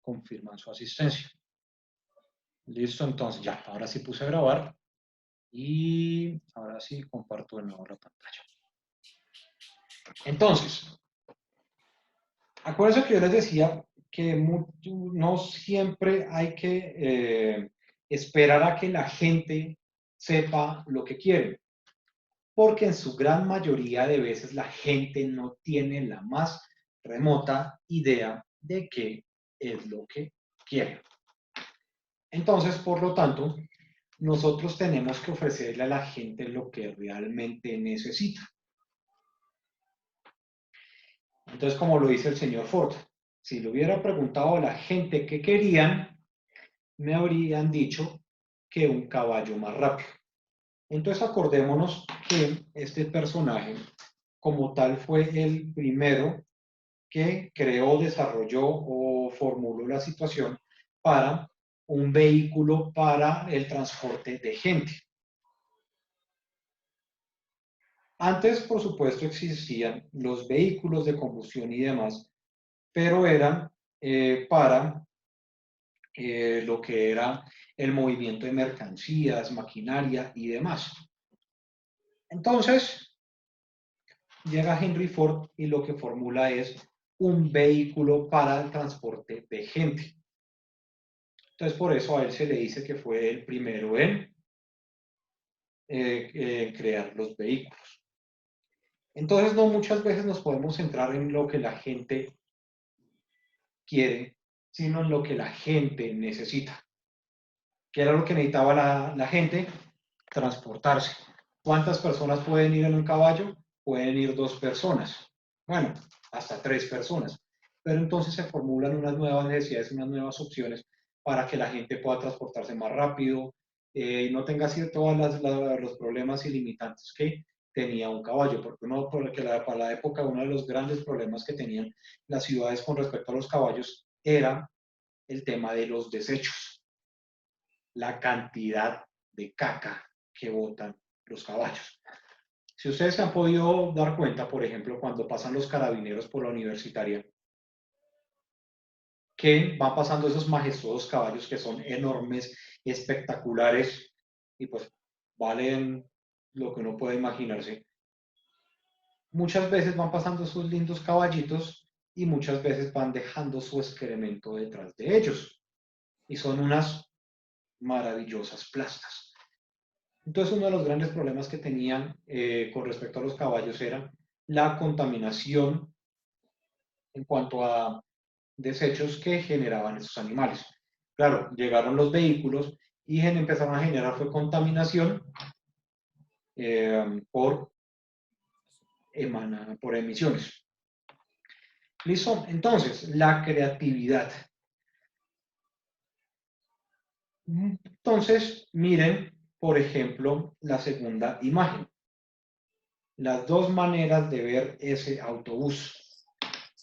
confirman su asistencia. Listo, entonces ya, ahora sí puse a grabar y ahora sí comparto de nuevo la pantalla. Entonces, acuérdense que yo les decía que no siempre hay que esperar a que la gente sepa lo que quiere, porque en su gran mayoría de veces la gente no tiene la más remota idea de qué es lo que quiere. Entonces, por lo tanto, nosotros tenemos que ofrecerle a la gente lo que realmente necesita. Entonces, como lo dice el señor Ford, si le hubiera preguntado a la gente qué querían, me habrían dicho que un caballo más rápido. Entonces, acordémonos que este personaje, como tal, fue el primero que creó, desarrolló o formuló la situación para un vehículo para el transporte de gente. Antes, por supuesto, existían los vehículos de combustión y demás, pero eran para lo que era el movimiento de mercancías, maquinaria y demás. Entonces, llega Henry Ford y lo que formula es un vehículo para el transporte de gente. Entonces, por eso a él se le dice que fue el primero en crear los vehículos. Entonces, no muchas veces nos podemos centrar en lo que la gente quiere, sino en lo que la gente necesita. ¿Qué era lo que necesitaba la gente? Transportarse. ¿Cuántas personas pueden ir en un caballo? Pueden ir 2 personas. Bueno, hasta 3 personas. Pero entonces se formulan unas nuevas necesidades, unas nuevas opciones para que la gente pueda transportarse más rápido y no tenga así todos los problemas y limitantes que tenía un caballo, porque para la época uno de los grandes problemas que tenían las ciudades con respecto a los caballos era el tema de los desechos, la cantidad de caca que botan los caballos. Si ustedes se han podido dar cuenta, por ejemplo, cuando pasan los carabineros por la universitaria, que van pasando esos majestuosos caballos que son enormes, espectaculares y pues valen lo que uno puede imaginarse. Muchas veces van pasando esos lindos caballitos y muchas veces van dejando su excremento detrás de ellos. Y son unas maravillosas plastas. Entonces, uno de los grandes problemas que tenían con respecto a los caballos era la contaminación en cuanto a desechos que generaban esos animales. Claro, llegaron los vehículos y empezaron a generar fue contaminación por emisiones. Listo, entonces, la creatividad. Entonces, miren, por ejemplo, la segunda imagen. Las dos maneras de ver ese autobús.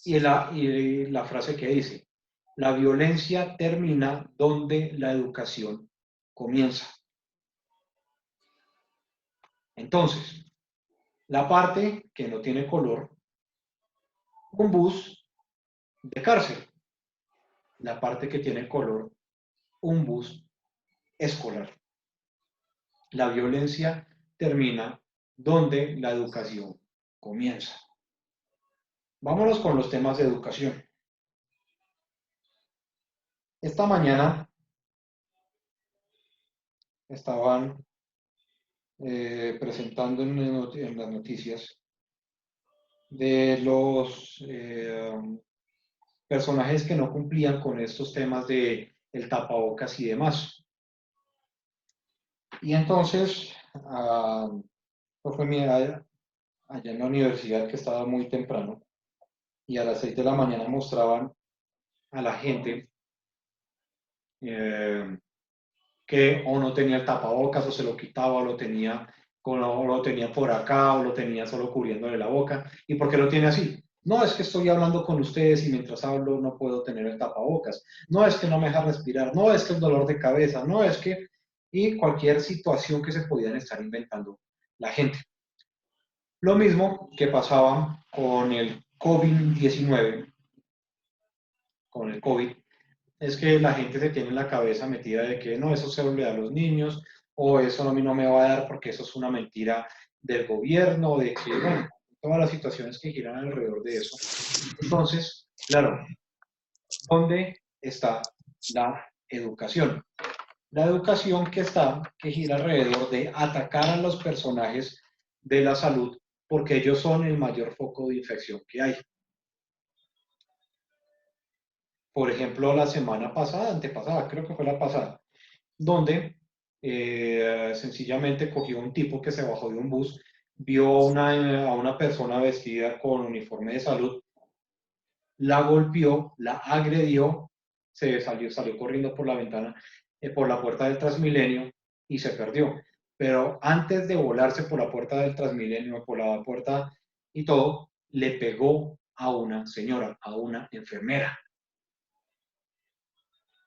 Y la frase que dice, la violencia termina donde la educación comienza. Entonces, la parte que no tiene color, un bus de cárcel. La parte que tiene color, un bus escolar. La violencia termina donde la educación comienza. Vámonos con los temas de educación. Esta mañana estaban presentando en las noticias de los personajes que no cumplían con estos temas de el tapabocas y demás. Y entonces, fue allá en la universidad que estaba muy temprano y a las 6 de la mañana mostraban a la gente que o no tenía el tapabocas o se lo quitaba o lo tenía por acá o lo tenía solo cubriéndole la boca. ¿Y por qué lo tiene así? No, es que estoy hablando con ustedes y mientras hablo no puedo tener el tapabocas. No, es que no me deja respirar. No, es que el dolor de cabeza. No, es que... Y cualquier situación que se podían estar inventando la gente. Lo mismo que pasaba con el COVID-19, con el COVID. es que la gente se tiene en la cabeza metida de que no, eso se le da a los niños, o eso a mí no me va a dar porque eso es una mentira del gobierno, de que, bueno, todas las situaciones que giran alrededor de eso. Entonces, claro, ¿dónde está la educación? La educación que gira alrededor de atacar a los personajes de la salud porque ellos son el mayor foco de infección que hay. Por ejemplo, la semana pasada, antepasada, creo que fue la pasada, donde sencillamente cogió un tipo que se bajó de un bus, vio a una persona vestida con uniforme de salud, la golpeó, la agredió, salió corriendo por la ventana, por la puerta del Transmilenio y se perdió. Pero antes de volarse por la puerta del Transmilenio, por la puerta y todo, le pegó a una señora, a una enfermera.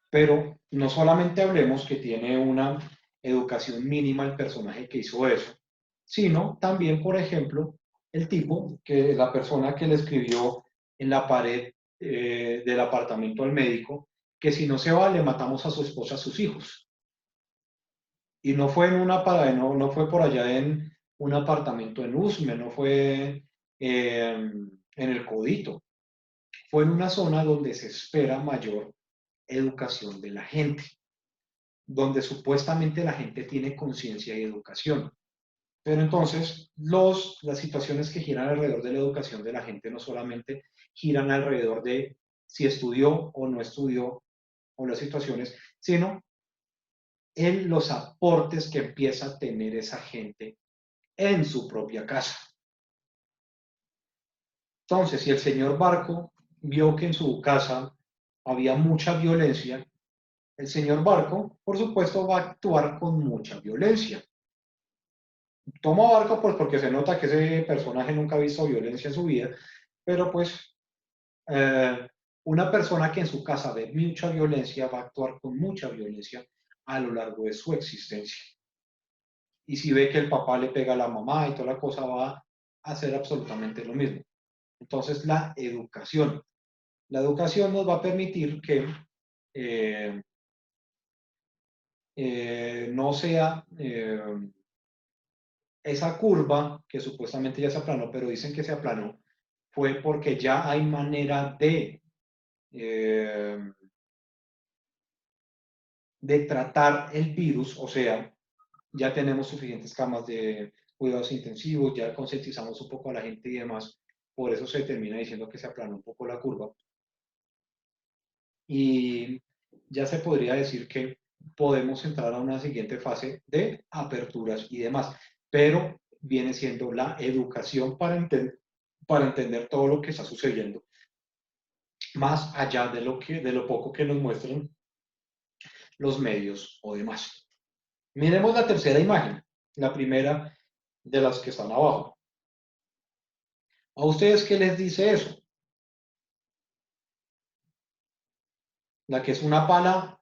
Pero no solamente hablemos que tiene una educación mínima el personaje que hizo eso, sino también, por ejemplo, el tipo, que la persona que le escribió en la pared del apartamento al médico, que si no se va, le matamos a su esposa, a sus hijos. Y no fue en una parada, no fue por allá en un apartamento en Usme, no fue en el Codito, fue en una zona donde se espera mayor educación de la gente, donde supuestamente la gente tiene conciencia y educación. Pero entonces, las situaciones que giran alrededor de la educación de la gente no solamente giran alrededor de si estudió o no estudió o las situaciones, sino en los aportes que empieza a tener esa gente en su propia casa. Entonces, si el señor Barco vio que en su casa había mucha violencia, el señor Barco, por supuesto, va a actuar con mucha violencia. Tomo Barco pues porque se nota que ese personaje nunca ha visto violencia en su vida, pero pues eh, una persona que en su casa ve mucha violencia va a actuar con mucha violencia a lo largo de su existencia. Y si ve que el papá le pega a la mamá y toda la cosa, va a hacer absolutamente lo mismo. Entonces, la educación nos va a permitir que eh, no sea esa curva que supuestamente ya se aplanó, pero dicen que se aplanó, fue porque ya hay manera eh, de tratar el virus, o sea, ya tenemos suficientes camas de cuidados intensivos, ya concientizamos un poco a la gente y demás, por eso se termina diciendo que se aplanó un poco la curva. Y ya se podría decir que podemos entrar a una siguiente fase de aperturas y demás, pero viene siendo la educación para entender todo lo que está sucediendo, más allá de lo poco que nos muestren los medios o demás. Miremos la tercera imagen, la primera de las que están abajo. ¿A ustedes qué les dice eso? La que es una pala,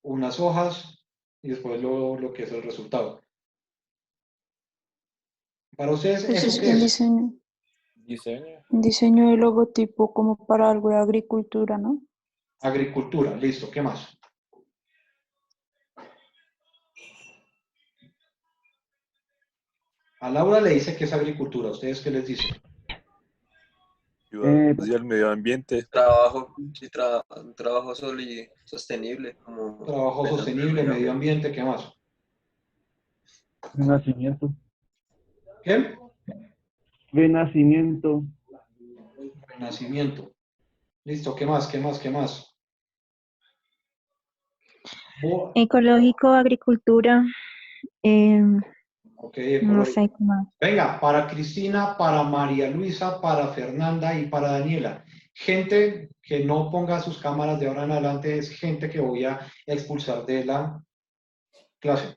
unas hojas y después lo que es el resultado. Para ustedes, Pues ¿eso es qué es? Diseño. un diseño de logotipo como para algo de agricultura, ¿no? Agricultura, listo, ¿qué más? A Laura le dice que es agricultura, ¿a ustedes qué les dicen? Ayuda hacia el medio ambiente. Trabajo, sí, un trabajo sostenible, como Trabajo pensando en el sostenible, medio medio ambiente. ambiente, ¿qué más? Renacimiento. ¿Qué? Renacimiento. Renacimiento. Listo, ¿qué más? ¿Qué más? ¿Qué más? Ecológico, agricultura, Ok, no ecológico. sé qué más. Venga, para Cristina, para María Luisa, para Fernanda y para Daniela. Gente que no ponga sus cámaras de ahora en adelante es gente que voy a expulsar de la clase.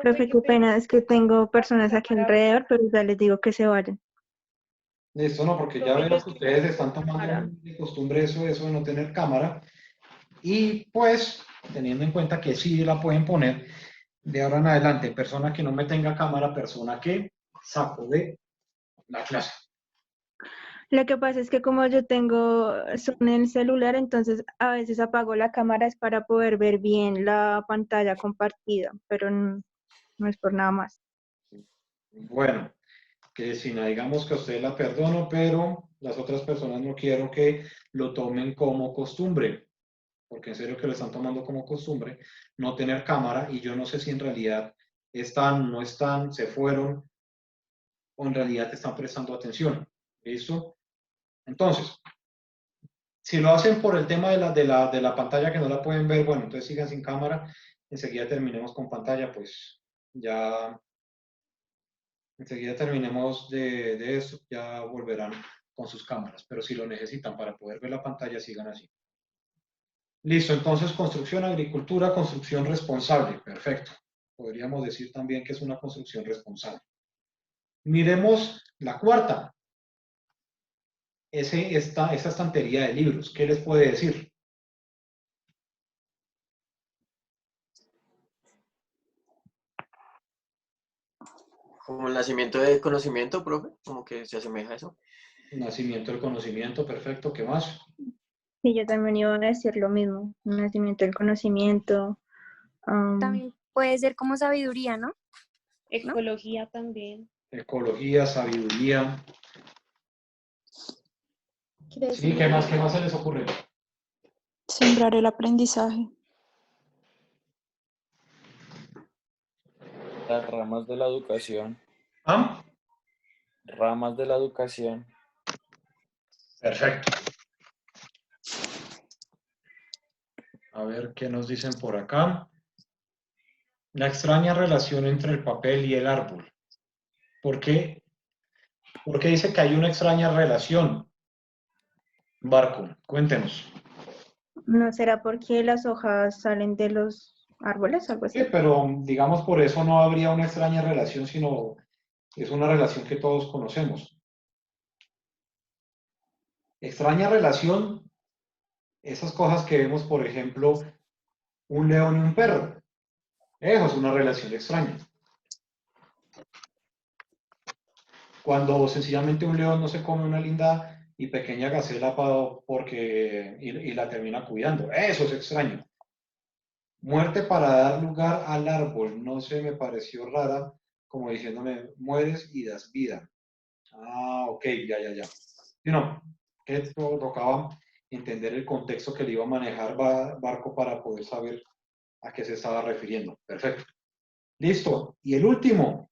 Profe, qué pena, es que tengo personas aquí alrededor, pero ya les digo que se vayan. Listo, no, porque ya veo que ustedes están tomando de costumbre eso de no tener cámara. Y pues, teniendo en cuenta que sí la pueden poner de ahora en adelante, persona que no me tenga cámara, persona que saco de la clase. Lo que pasa es que como yo tengo Zoom en el celular, entonces a veces apago la cámara es para poder ver bien la pantalla compartida, pero no es por nada más. Bueno, Cristina, digamos que a usted la perdono, pero las otras personas no quiero que lo tomen como costumbre, porque en serio que lo están tomando como costumbre, no tener cámara, y yo no sé si en realidad están, no están, se fueron, o en realidad te están prestando atención. ¿Listo? Entonces, si lo hacen por el tema de la pantalla que no la pueden ver, bueno, entonces sigan sin cámara, enseguida terminemos con pantalla, pues ya, enseguida terminemos de eso, ya volverán con sus cámaras, pero si lo necesitan para poder ver la pantalla, sigan así. Listo, entonces construcción, agricultura, construcción responsable, perfecto. Podríamos decir también que es una construcción responsable. Miremos la cuarta, esa estantería de libros, ¿qué les puede decir? Como el nacimiento de conocimiento, profe, como que se asemeja a eso. Nacimiento del conocimiento, perfecto, ¿qué más? Sí, yo también iba a decir lo mismo, un nacimiento del conocimiento. También puede ser como sabiduría, ¿no? Ecología también. Ecología, sabiduría. Quiere Sí, decir qué más se les ocurre? Sembrar el aprendizaje. Las ramas de la educación. ¿Ah? Ramas de la educación. Perfecto. A ver qué nos dicen por acá. La extraña relación entre el papel y el árbol. ¿Por qué? ¿Por qué dice que hay una extraña relación? Barco, cuéntenos. ¿No será porque las hojas salen de los árboles, algo Sí, así? pero digamos por eso no habría una extraña relación, sino es una relación que todos conocemos. Extraña relación, esas cosas que vemos, por ejemplo, un león y un perro. Eso es una relación extraña. Cuando sencillamente un león no se come una linda y pequeña gacela y la termina cuidando. Eso es extraño. Muerte para dar lugar al árbol. No sé, me pareció rara, como diciéndome, mueres y das vida. Ah, ok, ya. Y no, que tocaba entender el contexto que le iba a manejar Barco para poder saber a qué se estaba refiriendo. Perfecto. Listo. Y el último.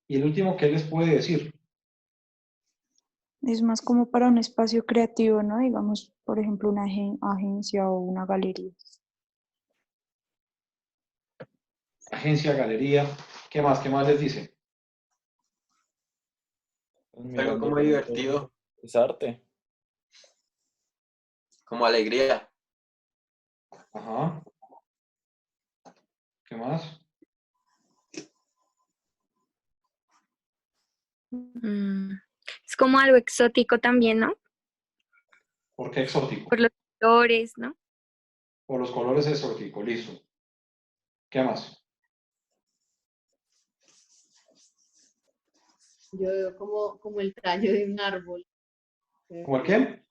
¿Qué les puede decir? Es más como para un espacio creativo, ¿no? Digamos, por ejemplo, una agencia o una galería. Agencia, galería. ¿Qué más? ¿Qué más les dice? Pues Algo mirando como pronto, divertido, es arte. como alegría. Ajá. ¿Qué más? Mm, Es como algo exótico también, ¿no? ¿Por qué exótico? Por los colores, ¿no? Por los colores exóticos, listo. ¿Qué más? Yo veo como el tallo de un árbol, ¿Cómo el qué?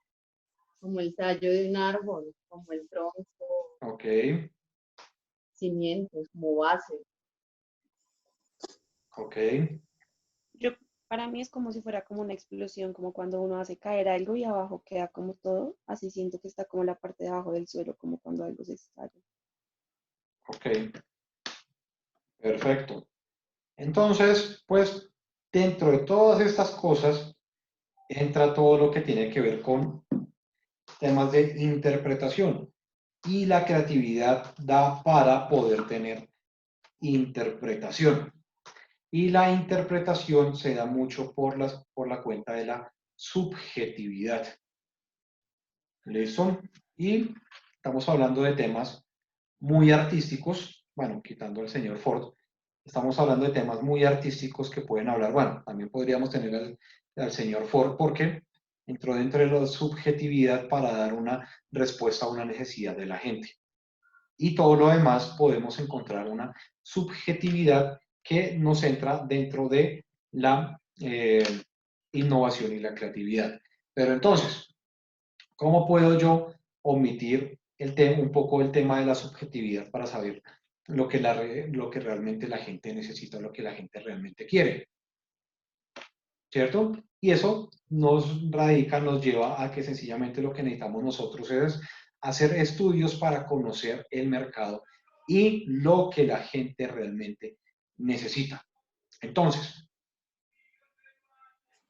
como el tallo de un árbol, como el tronco, Ok. cimientos, como base. Ok. Yo, para mí es como si fuera como una explosión, como cuando uno hace caer algo y abajo queda como todo, así siento que está como la parte de abajo del suelo, como cuando algo se estalla. Ok. Perfecto. Entonces, pues, dentro de todas estas cosas, entra todo lo que tiene que ver con temas de interpretación. Y la creatividad da para poder tener interpretación. Y la interpretación se da mucho por la cuenta de la subjetividad. ¿Listo? Y estamos hablando de temas muy artísticos, bueno, quitando al señor Ford, estamos hablando de temas muy artísticos que pueden hablar, bueno, también podríamos tener al señor Ford porque entró dentro de la subjetividad para dar una respuesta a una necesidad de la gente. Y todo lo demás podemos encontrar una subjetividad que nos entra dentro de la innovación y la creatividad. Pero entonces, ¿cómo puedo yo omitir un poco el tema de la subjetividad para saber lo que realmente la gente necesita, lo que la gente realmente quiere? ¿Cierto? Y eso nos lleva a que sencillamente lo que necesitamos nosotros es hacer estudios para conocer el mercado y lo que la gente realmente necesita. Entonces,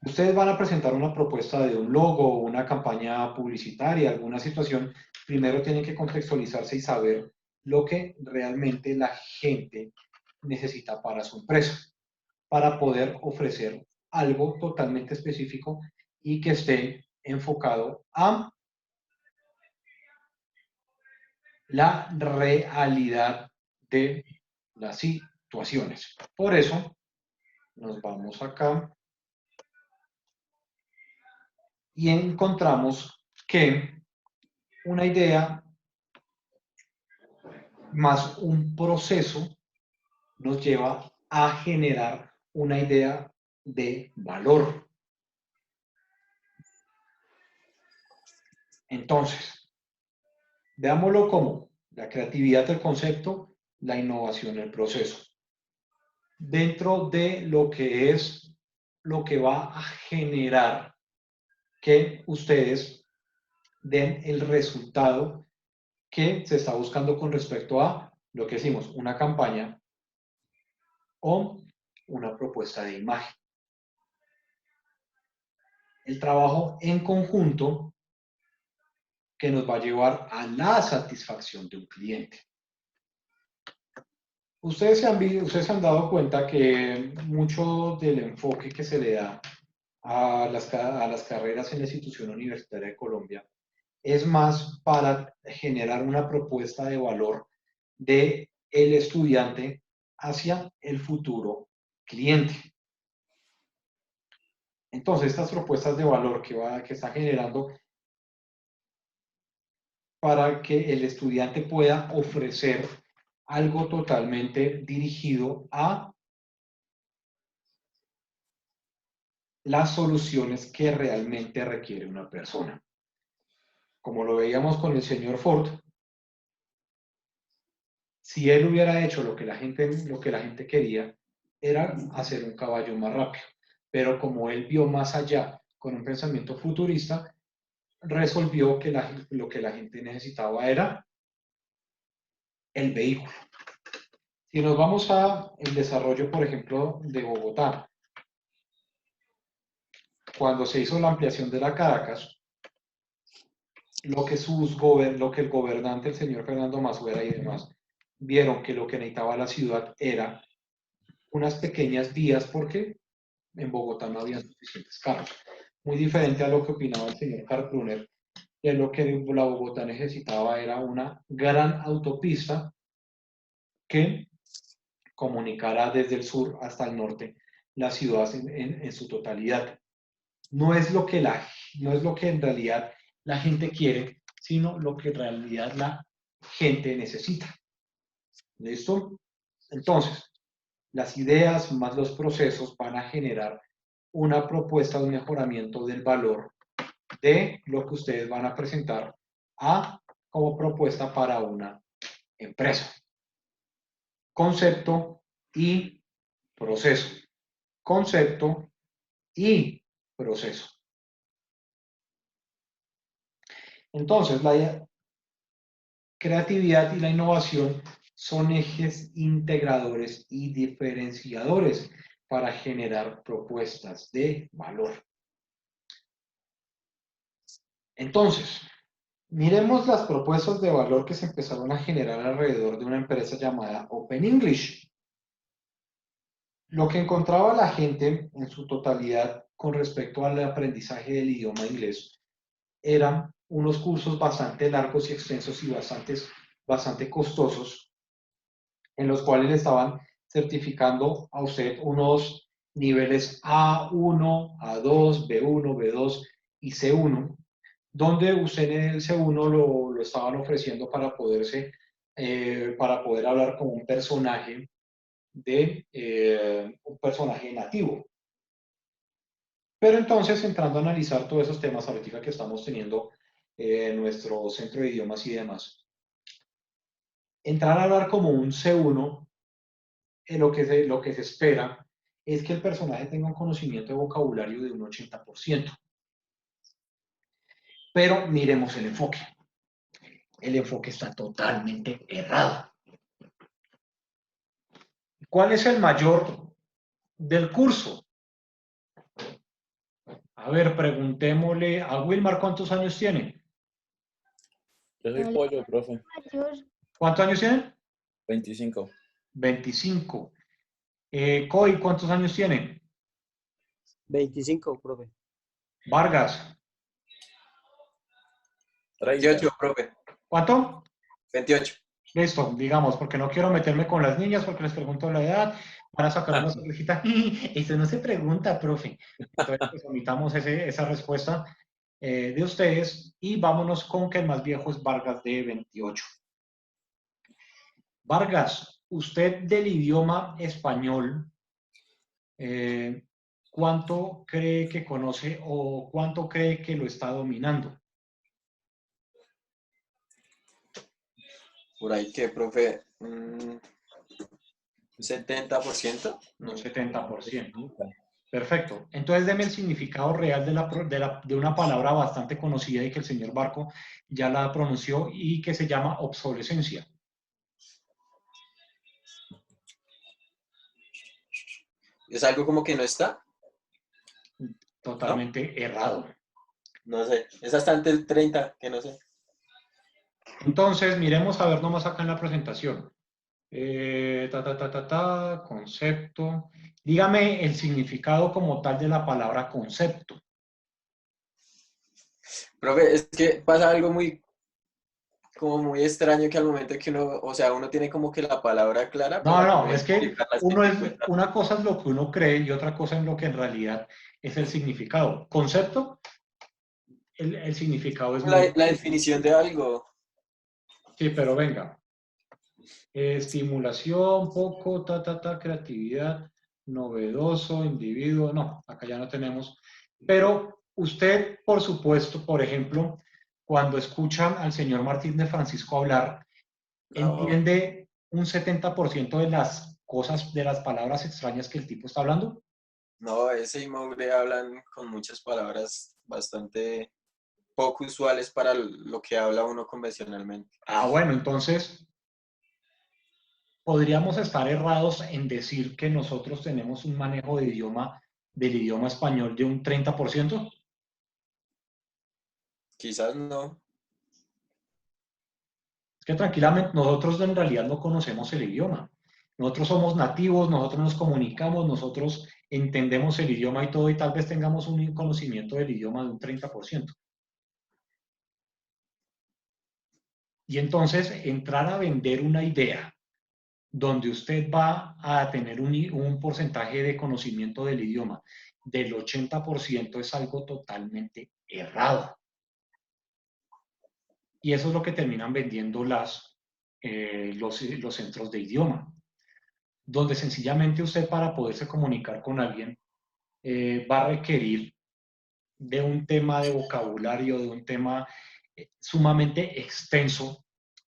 ustedes van a presentar una propuesta de un logo, una campaña publicitaria, alguna situación. Primero tienen que contextualizarse y saber lo que realmente la gente necesita para su empresa, para poder ofrecer algo totalmente específico y que esté enfocado a la realidad de las situaciones. Por eso, nos vamos acá y encontramos que una idea más un proceso nos lleva a generar una idea de valor. Entonces, veámoslo como la creatividad del concepto, la innovación del proceso. Dentro de lo que es lo que va a generar que ustedes den el resultado que se está buscando con respecto a lo que decimos, una campaña o una propuesta de imagen. El trabajo en conjunto que nos va a llevar a la satisfacción de un cliente. Ustedes se han dado cuenta que mucho del enfoque que se le da a las carreras en la institución universitaria de Colombia es más para generar una propuesta de valor del estudiante hacia el futuro cliente. Entonces, estas propuestas de valor que está generando para que el estudiante pueda ofrecer algo totalmente dirigido a las soluciones que realmente requiere una persona. Como lo veíamos con el señor Ford, si él hubiera hecho lo que la gente quería, era hacer un caballo más rápido. Pero como él vio más allá con un pensamiento futurista, resolvió que lo que la gente necesitaba era el vehículo. Si nos vamos a el desarrollo, por ejemplo, de Bogotá, cuando se hizo la ampliación de la Caracas, lo que el gobernante, el señor Fernando Masuera y demás, vieron que lo que necesitaba la ciudad era unas pequeñas vías porque en Bogotá no había suficientes carros. Muy diferente a lo que opinaba el señor Karl, que lo que la Bogotá necesitaba era una gran autopista que comunicara desde el sur hasta el norte la ciudad en su totalidad. No es lo que en realidad la gente quiere, sino lo que en realidad la gente necesita. ¿Listo? Entonces, las ideas más los procesos van a generar una propuesta de un mejoramiento del valor de lo que ustedes van a presentar como propuesta para una empresa. Concepto y proceso. Concepto y proceso. Entonces, la creatividad y la innovación son ejes integradores y diferenciadores para generar propuestas de valor. Entonces, miremos las propuestas de valor que se empezaron a generar alrededor de una empresa llamada Open English. Lo que encontraba la gente en su totalidad con respecto al aprendizaje del idioma inglés eran unos cursos bastante largos y extensos y bastante costosos, en los cuales le estaban certificando a usted unos niveles A1, A2, B1, B2 y C1, donde usted en el C1 lo estaban ofreciendo para poder hablar con un personaje nativo. Pero entonces, entrando a analizar todos esos temas ahorita que estamos teniendo en nuestro centro de idiomas y demás, entrar a hablar como un C1, lo que se espera es que el personaje tenga un conocimiento de vocabulario de un 80%. Pero miremos el enfoque. El enfoque está totalmente errado. ¿Cuál es el mayor del curso? A ver, preguntémosle a Wilmar cuántos años tiene. Yo soy pollo, profe. ¿Cuántos años tiene? 25. 25. Coy, ¿cuántos años tiene? 25, profe. Vargas, 30. 28, profe. ¿cuánto? 28. Listo, digamos, porque no quiero meterme con las niñas porque les pregunto la edad, van a sacar una sonrisita. Eso no se pregunta, profe. Entonces, pues, omitamos esa respuesta de ustedes y vámonos con que el más viejo es Vargas de 28. Vargas, usted del idioma español, ¿cuánto cree que conoce o cuánto cree que lo está dominando? Por ahí que, profe, 70%. Un 70%. Perfecto. Entonces, deme el significado real de una palabra bastante conocida y que el señor Barco ya la pronunció y que se llama obsolescencia. ¿Es algo como que no está? Totalmente errado. No sé. Es hasta ante el 30, que no sé. Entonces, miremos a ver nomás acá en la presentación. Concepto. Dígame el significado como tal de la palabra concepto. Profe, es que pasa algo como muy extraño que al momento que uno, o sea, uno tiene como que la palabra clara. No, para no, poder es que explicarla sin cuenta. una cosa es lo que uno cree y otra cosa es lo que en realidad es el significado. Concepto, el significado es muy... La definición de algo. Sí, pero venga. Estimulación, poco, creatividad, novedoso, individuo, no, acá ya no tenemos. Pero usted, por supuesto, por ejemplo, cuando escuchan al señor Martín de Francisco hablar, ¿entiende un 70% de las cosas, de las palabras extrañas que el tipo está hablando? No, ese y Maure hablan con muchas palabras bastante poco usuales para lo que habla uno convencionalmente. Ah, bueno, entonces podríamos estar errados en decir que nosotros tenemos un manejo del idioma español de un 30%. Quizás no. Es que tranquilamente nosotros en realidad no conocemos el idioma. Nosotros somos nativos, nosotros nos comunicamos, nosotros entendemos el idioma y todo, y tal vez tengamos un conocimiento del idioma de un 30%. Y entonces entrar a vender una idea donde usted va a tener un porcentaje de conocimiento del idioma del 80% es algo totalmente errado. Y eso es lo que terminan vendiendo los centros de idioma, donde sencillamente usted para poderse comunicar con alguien va a requerir de un tema de vocabulario, de un tema sumamente extenso,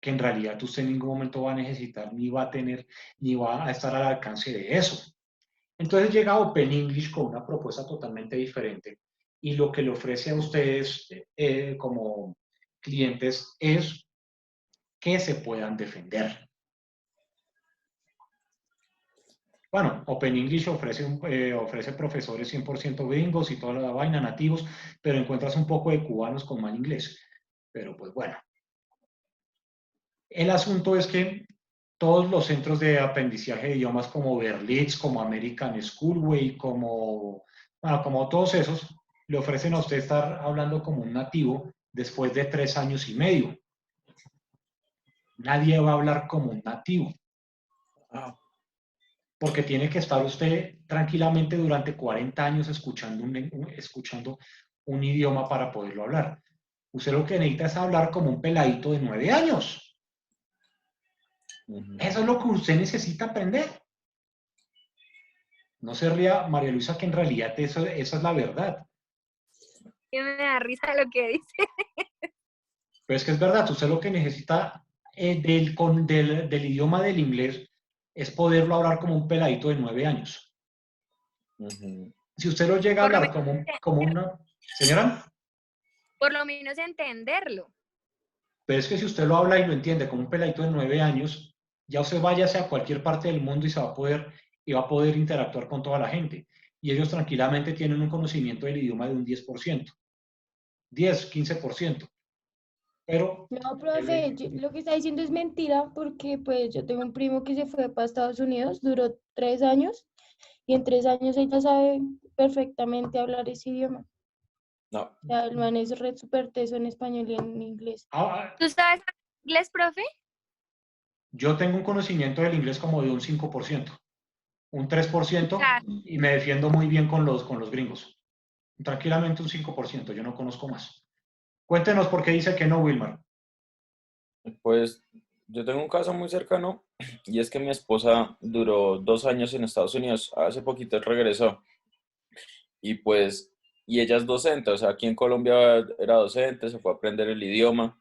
que en realidad usted en ningún momento va a necesitar, ni va a tener, ni va a estar al alcance de eso. Entonces llega Open English con una propuesta totalmente diferente y lo que le ofrece a ustedes como clientes es que se puedan defender. Bueno, Open English ofrece profesores 100% gringos y toda la vaina, nativos, pero encuentras un poco de cubanos con mal inglés. Pero pues bueno. El asunto es que todos los centros de aprendizaje de idiomas como Berlitz, como American Schoolway, como todos esos, le ofrecen a usted estar hablando como un nativo después de 3 años y medio. Nadie va a hablar como un nativo. Porque tiene que estar usted tranquilamente durante 40 años escuchando un idioma para poderlo hablar. Usted lo que necesita es hablar como un peladito de 9 años. Eso es lo que usted necesita aprender. No se ría, María Luisa, que en realidad esa es la verdad. Que me da risa lo que dice. Pero es que es verdad, usted lo que necesita del idioma del inglés es poderlo hablar como un peladito de 9 años. Ujú. Si usted lo llega a Por lo hablar como una... Señora, Por lo menos entenderlo. pero es que si usted lo habla y lo entiende como un peladito de 9 años, ya usted váyase a cualquier parte del mundo y va a poder interactuar con toda la gente. Y ellos tranquilamente tienen un conocimiento del idioma de un 10%, 10, 15%. Pero No, profe, lo que está diciendo es mentira porque pues yo tengo un primo que se fue para Estados Unidos, duró 3 años y en 3 años ella sabe perfectamente hablar ese idioma. No, O sea, el man es re súper teso en español y en inglés. ¿Tú sabes inglés, profe? yo tengo un conocimiento del inglés como de un 5%, un 3%, Claro. y me defiendo muy bien con los gringos. Tranquilamente un 5%, yo no conozco más. Cuéntenos por qué dice que no, Wilmar. pues yo tengo un caso muy cercano y es que mi esposa duró 2 años en Estados Unidos, hace poquito regresó y pues, y ella es docente, o sea, aquí en Colombia era docente, se fue a aprender el idioma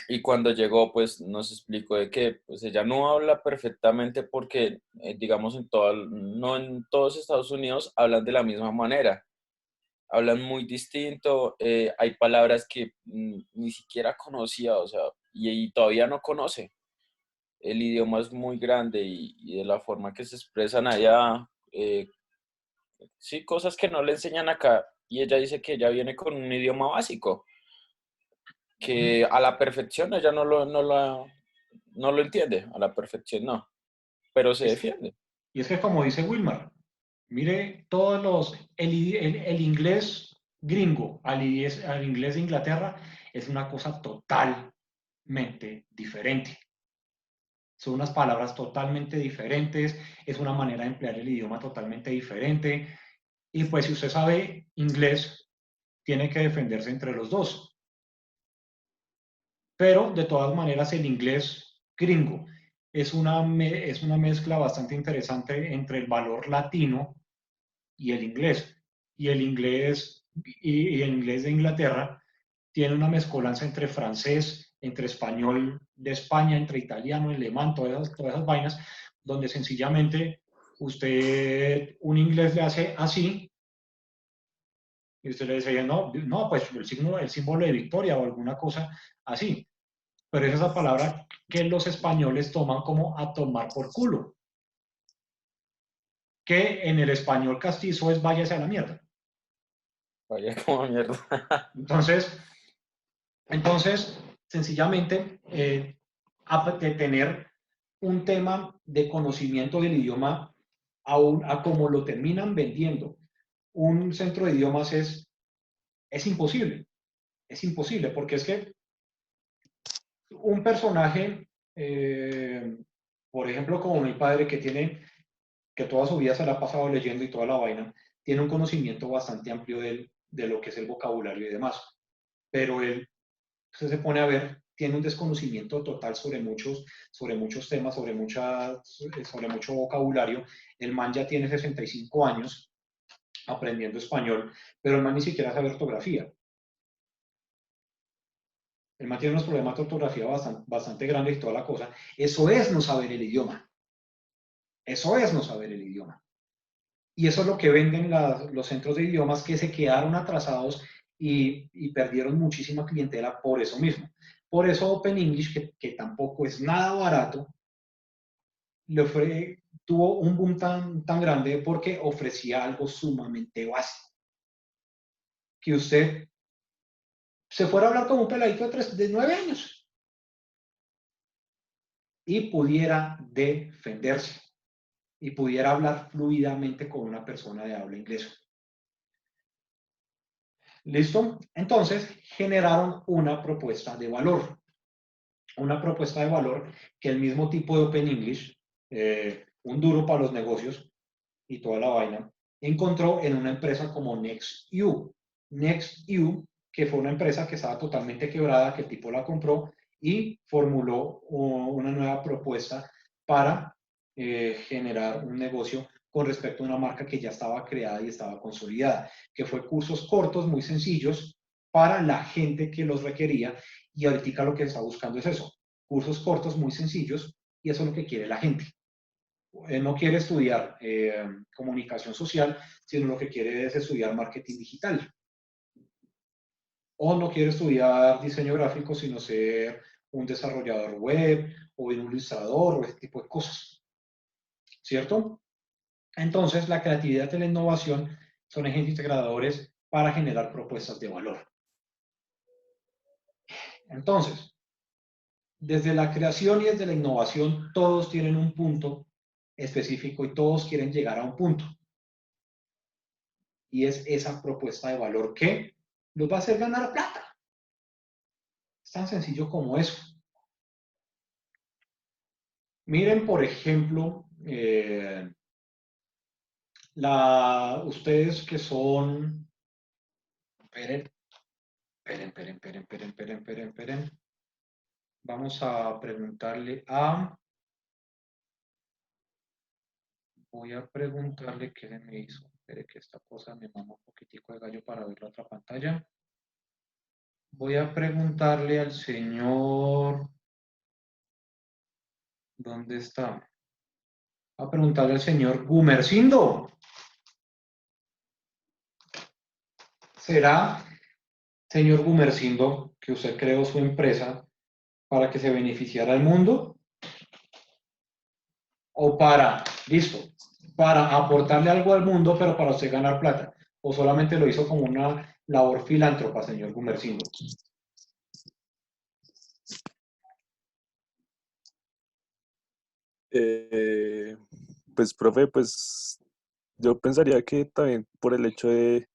y cuando llegó pues nos explicó de que pues ella no habla perfectamente porque digamos no en todos Estados Unidos hablan de la misma manera. Hablan muy distinto, hay palabras que ni siquiera conocía, o sea, y todavía no conoce. El idioma es muy grande y de la forma que se expresan allá, sí, cosas que no le enseñan acá. Y ella dice que ella viene con un idioma básico, que a la perfección ella no lo entiende, a la perfección no, pero se defiende. Y es que como dice Wilmar, mire el inglés gringo al inglés de Inglaterra es una cosa totalmente diferente. Son unas palabras totalmente diferentes, es una manera de emplear el idioma totalmente diferente. Y pues si usted sabe inglés, tiene que defenderse entre los dos. Pero de todas maneras el inglés gringo es una mezcla bastante interesante entre el valor latino y el inglés. Y el inglés de Inglaterra tiene una mezcolanza entre francés, entre español de España, entre italiano, alemán, todas esas vainas, donde sencillamente usted un inglés le hace así y usted le dice, no, no, pues el símbolo de victoria o alguna cosa así. Pero es esa palabra que los españoles toman como a tomar por culo, que en el español castizo es váyase a la mierda. Vaya como mierda. Entonces sencillamente, de tener un tema de conocimiento del idioma a como lo terminan vendiendo un centro de idiomas es imposible. Es imposible, porque es que un personaje, por ejemplo, como mi padre, que toda su vida se la ha pasado leyendo y toda la vaina, tiene un conocimiento bastante amplio de lo que es el vocabulario y demás. Pero él, usted se pone a ver, tiene un desconocimiento total sobre muchos temas, sobre mucho vocabulario. El man ya tiene 65 años aprendiendo español, pero el man ni siquiera sabe ortografía. El man tiene unos problemas de ortografía bastante grandes y toda la cosa. Eso es no saber el idioma. Eso es no saber el idioma. Y eso es lo que venden los centros de idiomas, que se quedaron atrasados y perdieron muchísima clientela por eso mismo. Por eso Open English, que tampoco es nada barato, tuvo un boom tan grande porque ofrecía algo sumamente básico. Que usted se fuera a hablar con un peladito de 9 años y pudiera defenderse y pudiera hablar fluidamente con una persona de habla inglesa. ¿Listo? Entonces generaron una propuesta de valor. Una propuesta de valor que el mismo tipo de Open English, un duro para los negocios y toda la vaina, encontró en una empresa como NextU. NextU, que fue una empresa que estaba totalmente quebrada, que el tipo la compró y formuló una nueva propuesta para generar un negocio con respecto a una marca que ya estaba creada y estaba consolidada, que fue cursos cortos, muy sencillos, para la gente que los requería, y ahorita lo que está buscando es eso, cursos cortos, muy sencillos, y eso es lo que quiere la gente. No quiere estudiar comunicación social, sino lo que quiere es estudiar marketing digital. O no quiere estudiar diseño gráfico, sino ser un desarrollador web o un ilustrador o ese tipo de cosas. ¿Cierto? Entonces, la creatividad y la innovación son agentes integradores para generar propuestas de valor. Entonces, desde la creación y desde la innovación, todos tienen un punto específico y todos quieren llegar a un punto. Y es esa propuesta de valor que los va a hacer ganar plata. Es tan sencillo como eso. Miren, por ejemplo, ustedes que son... Esperen. Vamos a preguntarle a... Voy a preguntarle qué me hizo. Espere que esta cosa me mama un poquitico de gallo para ver la otra pantalla. Voy a preguntarle al señor... ¿Dónde está? A preguntarle al señor Gumersindo. ¿Será, señor Gumersindo, que usted creó su empresa para que se beneficiara al mundo? ¿O para aportarle algo al mundo, pero para usted ganar plata? ¿O solamente lo hizo como una labor filántropa, señor Gumersindo? Pues, profe, pues yo pensaría que también por el hecho de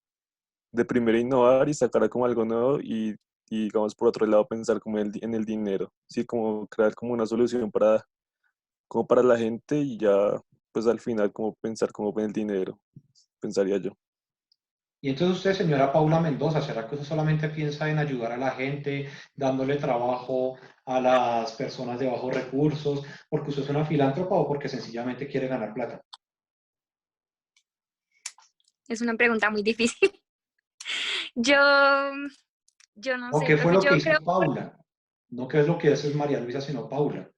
primero innovar y sacar como algo nuevo y digamos por otro lado pensar como en el dinero, sí, como crear como una solución como para la gente y ya pues al final como pensar como en el dinero, pensaría yo. Y entonces usted, señora Paula Mendoza, ¿será que usted solamente piensa en ayudar a la gente, dándole trabajo a las personas de bajos recursos, porque usted es una filántropa o porque sencillamente quiere ganar plata? Es una pregunta muy difícil. Yo, yo no ¿O sé, qué fue profe, lo que yo hizo creo, Paula? No qué es lo que hace María Luisa, sino Paula.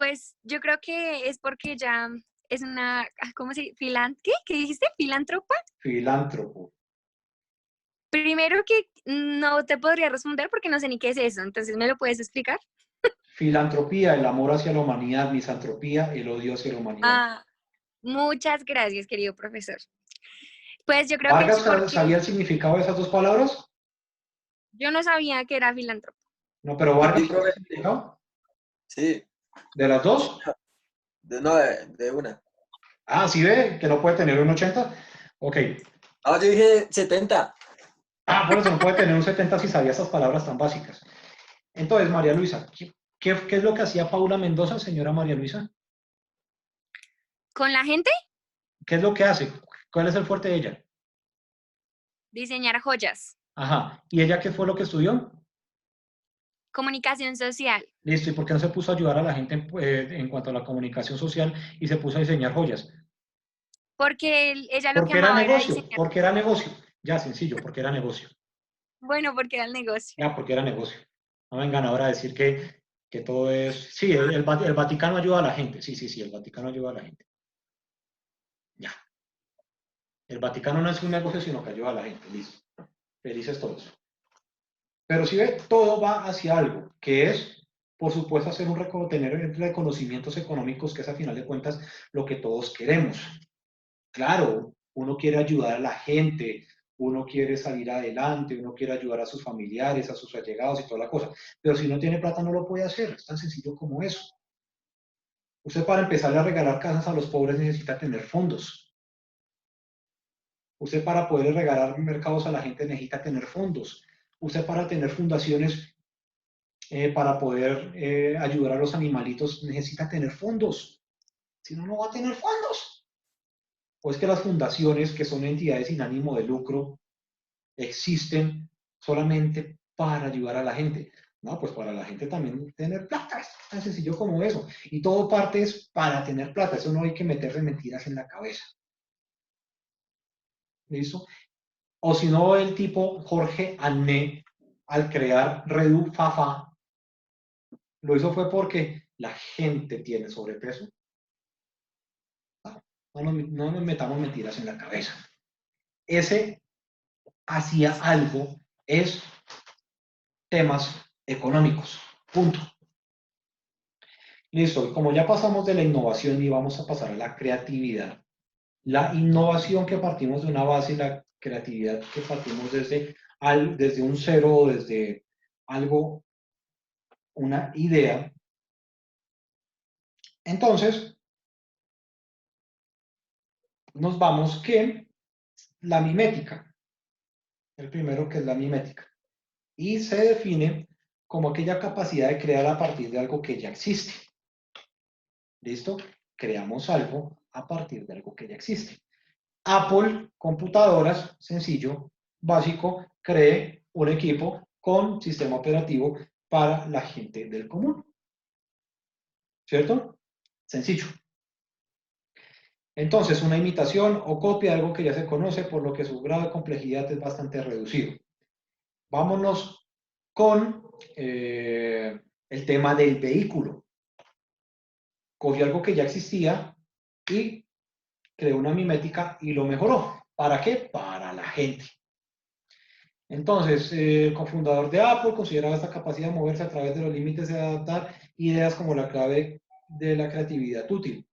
pues, yo creo que es porque ya es una, ¿cómo se dice? ¿Qué? ¿Qué dijiste? ¿Filántropa? Filántropo. Primero que no te podría responder porque no sé ni qué es eso, entonces ¿me lo puedes explicar? Filantropía, el amor hacia la humanidad; misantropía, el odio hacia la humanidad. Ah, muchas gracias, querido profesor. Pues yo creo que es ¿Vargas porque sabía el significado de esas dos palabras? yo no sabía que era filántropo. No, pero Vargas Sí, sabía profe. el significado. Sí, ¿De las dos? no, de una. Ah, ¿sí ve? Que no puede tener un 80. Ok. Ah, yo dije 70. Ah, por eso no puede tener un 70 si sabía esas palabras tan básicas. Entonces, María Luisa, ¿qué es lo que hacía Paula Mendoza, señora María Luisa? ¿Con la gente? ¿Qué es lo que hace? ¿Cuál es el fuerte de ella? Diseñar joyas. Ajá. ¿Y ella qué fue lo que estudió? Comunicación social. Listo. ¿Y por qué no se puso a ayudar a la gente en cuanto a la comunicación social y se puso a diseñar joyas? Porque ella lo que Porque era amaba era negocio, diseñar. porque era negocio. Ya, sencillo, porque era negocio. Bueno, porque era el negocio. Ya, porque era negocio. No vengan ahora a decir que todo es... Sí, el Vaticano ayuda a la gente. Sí, el Vaticano ayuda a la gente. Ya. El Vaticano no es un negocio, sino que ayuda a la gente. Listo. Felices todos. Pero si ve, todo va hacia algo, que es, por supuesto, tener reconocimientos económicos, que es a final de cuentas lo que todos queremos. Claro, uno quiere ayudar a la gente, uno quiere salir adelante, uno quiere ayudar a sus familiares, a sus allegados y toda la cosa. Pero si no tiene plata no lo puede hacer, es tan sencillo como eso. Usted para empezar a regalar casas a los pobres necesita tener fondos. Usted para poder regalar mercados a la gente necesita tener fondos. Usted para tener fundaciones, para poder ayudar a los animalitos, necesita tener fondos. Si no, no va a tener fondos. O es que las fundaciones, que son entidades sin ánimo de lucro, existen solamente para ayudar a la gente. No, pues para la gente también tener plata, es tan sencillo como eso. Y todo parte es para tener plata, eso no hay que meterle mentiras en la cabeza. ¿Listo? O si no, el tipo Jorge Ané, al crear Redu Fafa, lo hizo fue porque la gente tiene sobrepeso. No nos metamos mentiras en la cabeza. Ese hacía algo, es temas económicos. Punto. Listo. Y como ya pasamos de la innovación y vamos a pasar a la creatividad. La innovación que partimos de una base y la creatividad que partimos desde un cero o desde algo, una idea. Entonces, nos vamos que la mimética, el primero que es la mimética, y se define como aquella capacidad de crear a partir de algo que ya existe. ¿Listo? Creamos algo a partir de algo que ya existe. Apple, computadoras, sencillo, básico, cree un equipo con sistema operativo para la gente del común. ¿Cierto? Sencillo. Entonces, una imitación o copia de algo que ya se conoce, por lo que su grado de complejidad es bastante reducido. Vámonos con el tema del vehículo. Cogió algo que ya existía y creó una mimética y lo mejoró. ¿Para qué? Para la gente. Entonces, el cofundador de Apple consideraba esta capacidad de moverse a través de los límites de adaptar ideas como la clave de la creatividad útil.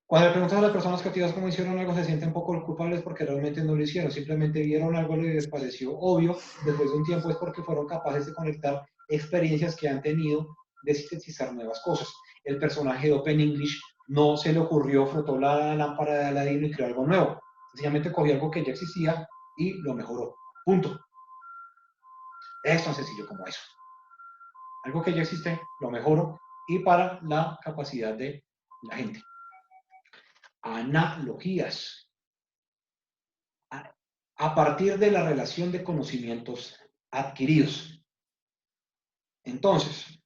Cuando le preguntas a las personas creativas cómo hicieron algo, se sienten un poco culpables porque realmente no lo hicieron, simplemente vieron algo y les pareció obvio, después de un tiempo es porque fueron capaces de conectar experiencias que han tenido, de sintetizar nuevas cosas. El personaje de Open English no se le ocurrió, frotó la lámpara de Aladino y creó algo nuevo, sencillamente cogió algo que ya existía y lo mejoró, punto. Es tan sencillo como eso. Algo que ya existe, lo mejoro y para la capacidad de la gente. Analogías. A partir de la relación de conocimientos adquiridos. Entonces,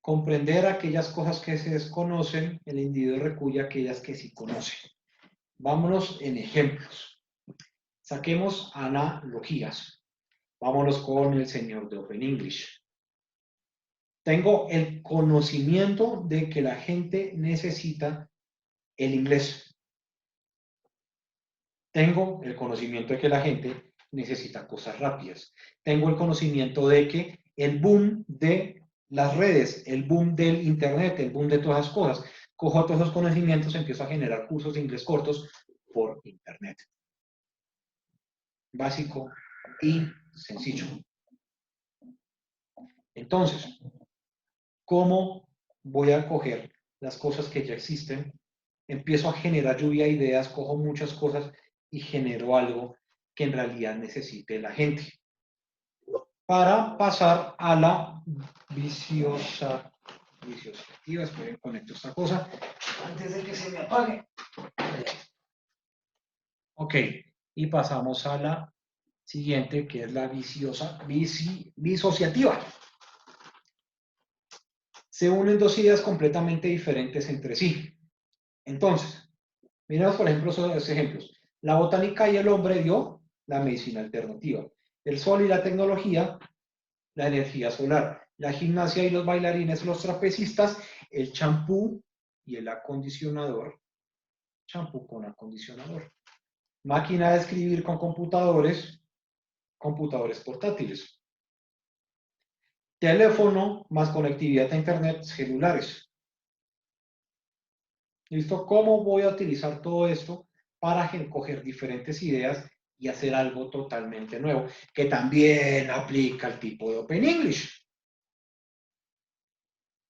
comprender aquellas cosas que se desconocen, el individuo recuye aquellas que sí conoce. Vámonos en ejemplos. Saquemos analogías. Vámonos con el señor de Open English. Tengo el conocimiento de que la gente necesita el inglés. Tengo el conocimiento de que la gente necesita cosas rápidas. Tengo el conocimiento de que el boom de las redes, el boom del internet, el boom de todas las cosas. Cojo todos esos conocimientos, empiezo a generar cursos de inglés cortos por internet. Básico y sencillo. Entonces, ¿cómo voy a coger las cosas que ya existen? Empiezo a generar lluvia de ideas, cojo muchas cosas y genero algo que en realidad necesite la gente. Para pasar a la viciosa. Esperen, conecto esta cosa antes de que se me apague. Ok, y pasamos a la siguiente, que es la disociativa. Se unen dos ideas completamente diferentes entre sí. Entonces, miremos por ejemplo esos ejemplos. La botánica y el hombre dio la medicina alternativa. El sol y la tecnología, la energía solar. La gimnasia y los bailarines, los trapecistas, el champú y el acondicionador. Champú con acondicionador. Máquina de escribir con computadores, computadores portátiles. Teléfono más conectividad a internet, celulares. ¿Listo? ¿Cómo voy a utilizar todo esto para coger diferentes ideas y hacer algo totalmente nuevo? Que también aplica al tipo de Open English.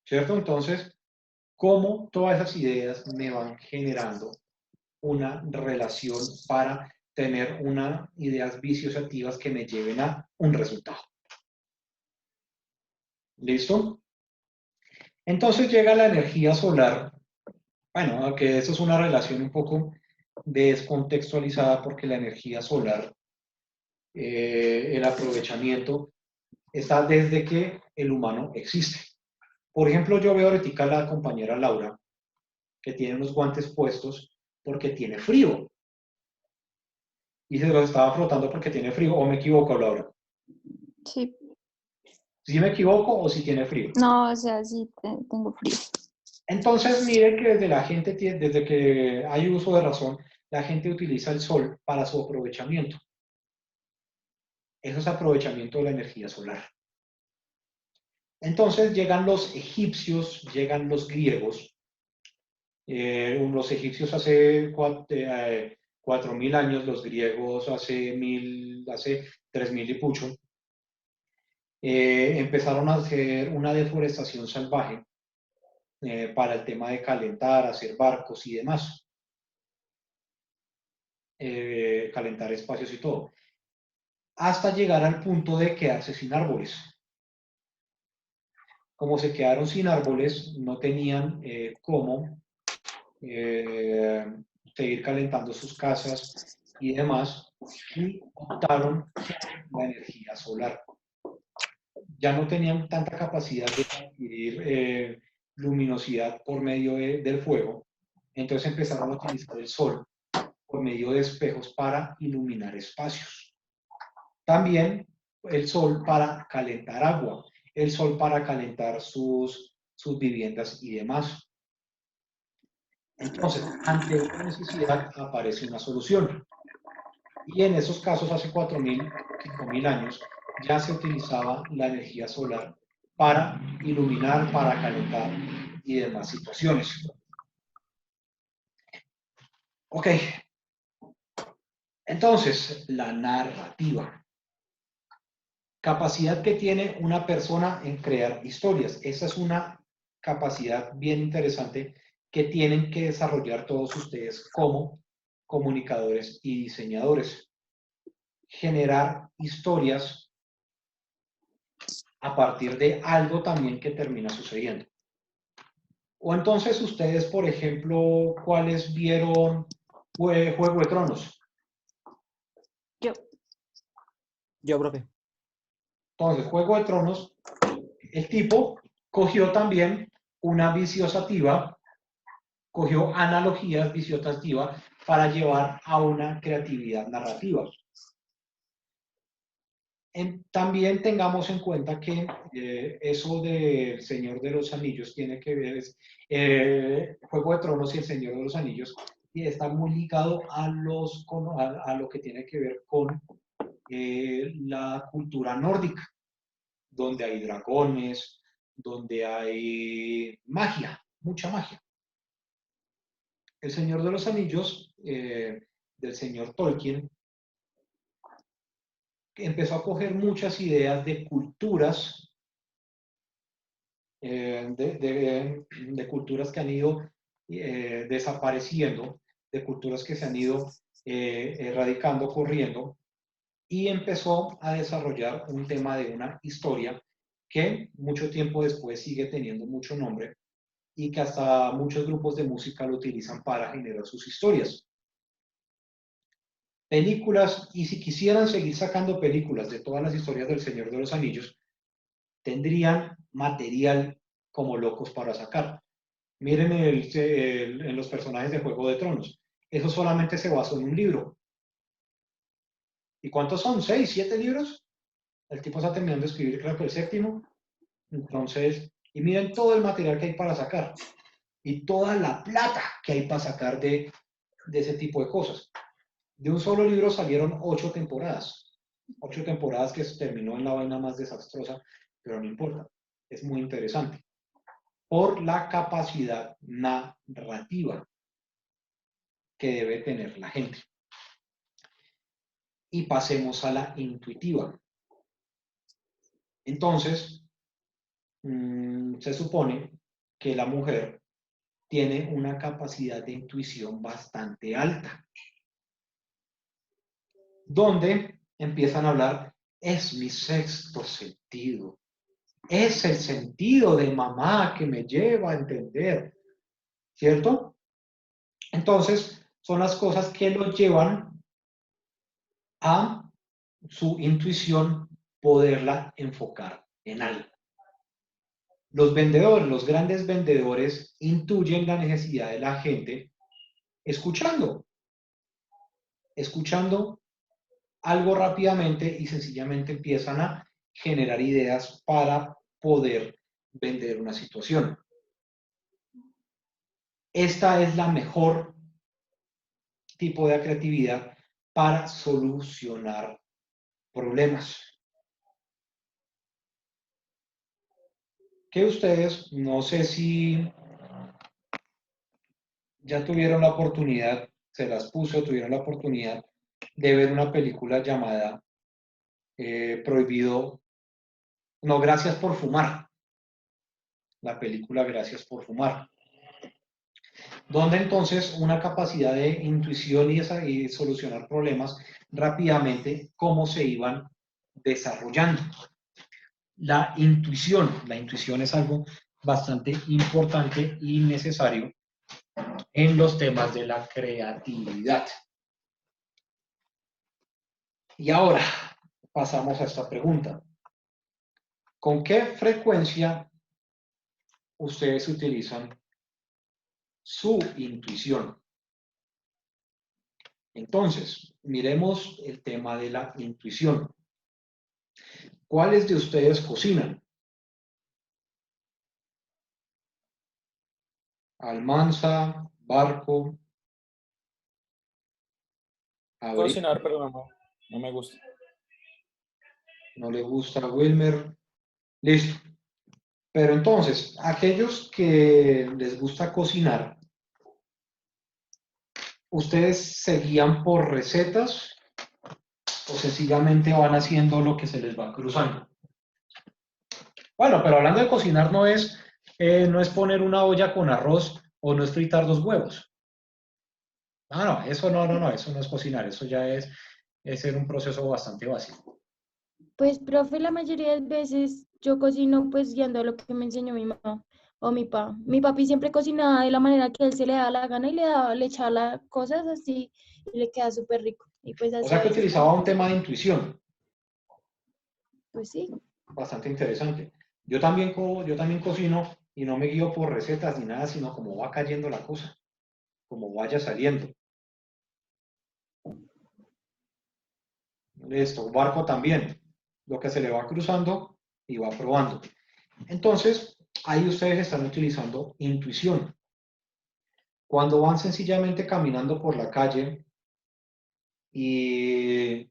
¿Cierto? Entonces, ¿cómo todas esas ideas me van generando una relación para tener ideas visiosas que me lleven a un resultado? ¿Listo? Entonces llega la energía solar. Bueno, aunque eso es una relación un poco descontextualizada porque la energía solar el aprovechamiento está desde que el humano existe. Por ejemplo, yo veo ahorita a la compañera Laura, que tiene unos guantes puestos porque tiene frío. Y se los estaba frotando porque tiene frío. ¿O me equivoco, Laura? Sí. ¿Sí me equivoco o si tiene frío? No, o sea, sí, tengo frío. Entonces, miren que desde que hay uso de razón, la gente utiliza el sol para su aprovechamiento. Eso es aprovechamiento de la energía solar. Entonces llegan los egipcios, llegan los griegos. Los egipcios hace 4.000 años, los griegos hace 3.000 y pucho. Empezaron a hacer una deforestación salvaje para el tema de calentar, hacer barcos y demás. Calentar espacios y todo. Hasta llegar al punto de quedarse sin árboles. Como se quedaron sin árboles, no tenían cómo seguir calentando sus casas y demás, y optaron por la energía solar. Ya no tenían tanta capacidad de adquirir luminosidad por medio del fuego, entonces empezaron a utilizar el sol por medio de espejos para iluminar espacios. También el sol para calentar agua, el sol para calentar sus viviendas y demás. Entonces, ante una necesidad aparece una solución. Y en esos casos, hace 4.000, 5.000 años, ya se utilizaba la energía solar para iluminar, para calentar y demás situaciones. Ok. Entonces, la narrativa. Capacidad que tiene una persona en crear historias. Esa es una capacidad bien interesante que tienen que desarrollar todos ustedes como comunicadores y diseñadores. Generar historias a partir de algo también que termina sucediendo. O entonces ustedes, por ejemplo, ¿cuáles vieron Juego de Tronos? Yo, profe. Entonces, Juego de Tronos, el tipo cogió también una viciosativa, cogió analogías viciosativas para llevar a una creatividad narrativa. También tengamos en cuenta que eso del Señor de los Anillos tiene que ver, Juego de Tronos y el Señor de los Anillos, y está muy ligado a lo que tiene que ver con la cultura nórdica, donde hay dragones, donde hay magia, mucha magia. El Señor de los Anillos, del señor Tolkien, empezó a coger muchas ideas de culturas, de culturas que han ido desapareciendo, de culturas que se han ido erradicando, corriendo, y empezó a desarrollar un tema de una historia que mucho tiempo después sigue teniendo mucho nombre y que hasta muchos grupos de música lo utilizan para generar sus historias. Películas, y si quisieran seguir sacando películas de todas las historias del Señor de los Anillos, tendrían material como locos para sacar. Miren en los personajes de Juego de Tronos. Eso solamente se basó en un libro. ¿Y cuántos son? ¿6, 7 libros? El tipo está terminando de escribir, creo que el 7º. Entonces, y miren todo el material que hay para sacar. Y toda la plata que hay para sacar de ese tipo de cosas. De un solo libro salieron 8 temporadas. 8 temporadas que se terminó en la vaina más desastrosa, pero no importa. Es muy interesante. Por la capacidad narrativa que debe tener la gente. Y pasemos a la intuitiva. Entonces, se supone que la mujer tiene una capacidad de intuición bastante alta, donde empiezan a hablar, es mi sexto sentido, es el sentido de mamá que me lleva a entender, ¿cierto? Entonces, son las cosas que los llevan a su intuición, poderla enfocar en algo. Los vendedores, los grandes vendedores, intuyen la necesidad de la gente escuchando algo rápidamente y sencillamente empiezan a generar ideas para poder vender una situación. Esta es la mejor tipo de creatividad para solucionar problemas. Que ustedes, no sé si ya tuvieron la oportunidad, se las puso, tuvieron la oportunidad de ver una película llamada Prohibido, no, Gracias por Fumar. La película Gracias por Fumar. Donde entonces una capacidad de intuición y solucionar problemas rápidamente, cómo se iban desarrollando. La intuición es algo bastante importante y necesario en los temas de la creatividad. Y ahora pasamos a esta pregunta. ¿Con qué frecuencia ustedes utilizan su intuición? Entonces, miremos el tema de la intuición. ¿Cuáles de ustedes cocinan? Almanza, Barco. Abril. Cocinar, pero no me gusta. No le gusta a Wilmer. Listo. Pero entonces, aquellos que les gusta cocinar, ¿ustedes se guían por recetas o sencillamente van haciendo lo que se les va cruzando? Bueno, pero hablando de cocinar no es poner una olla con arroz o no es fritar 2 huevos. No, eso no es cocinar, eso ya es ser un proceso bastante básico. Pues, profe, la mayoría de veces yo cocino pues guiando a lo que me enseñó mi mamá o mi papá. Mi papi siempre cocinaba de la manera que él se le daba la gana y le echaba las cosas así y le queda súper rico. Y pues O así sea a que veces utilizaba un tema de intuición. pues sí. Bastante interesante. Yo también cocino y no me guío por recetas ni nada, sino como va cayendo la cosa, como vaya saliendo. Listo, Barco también, lo que se le va cruzando y va probando. Entonces, ahí ustedes están utilizando intuición. Cuando van sencillamente caminando por la calle y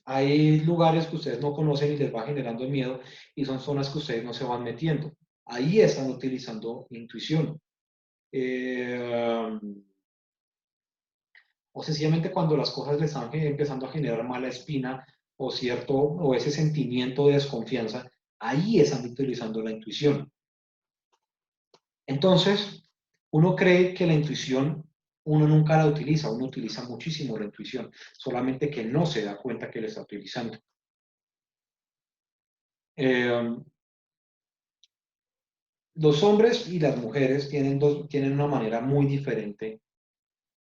hay lugares que ustedes no conocen y les va generando miedo y son zonas que ustedes no se van metiendo. Ahí están utilizando intuición. O sencillamente cuando las cosas les están empezando a generar mala espina o ese sentimiento de desconfianza, ahí están utilizando la intuición. Entonces, uno cree que la intuición uno nunca la utiliza, uno utiliza muchísimo la intuición, solamente que no se da cuenta que la está utilizando. Los hombres y las mujeres tienen una manera muy diferente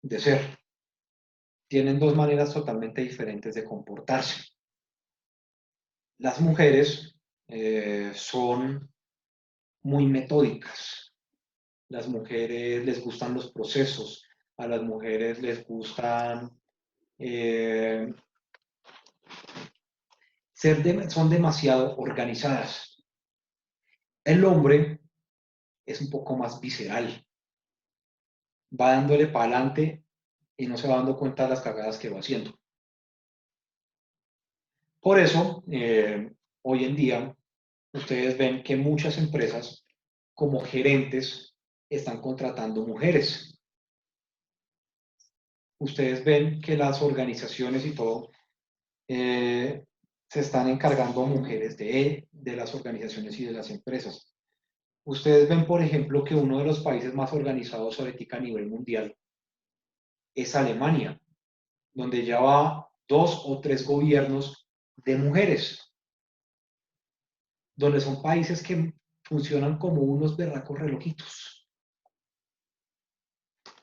de ser. Tienen 2 maneras totalmente diferentes de comportarse. Las mujeres son muy metódicas. Las mujeres les gustan los procesos. A las mujeres les gustan son demasiado organizadas. El hombre es un poco más visceral. Va dándole para adelante y no se va dando cuenta de las cagadas que va haciendo. Por eso, hoy en día, ustedes ven que muchas empresas como gerentes están contratando mujeres. Ustedes ven que las organizaciones y todo se están encargando mujeres de las organizaciones y de las empresas. Ustedes ven, por ejemplo, que uno de los países más organizados ahorita a nivel mundial es Alemania, donde ya va 2 o 3 gobiernos de mujeres, donde son países que funcionan como unos berracos relojitos.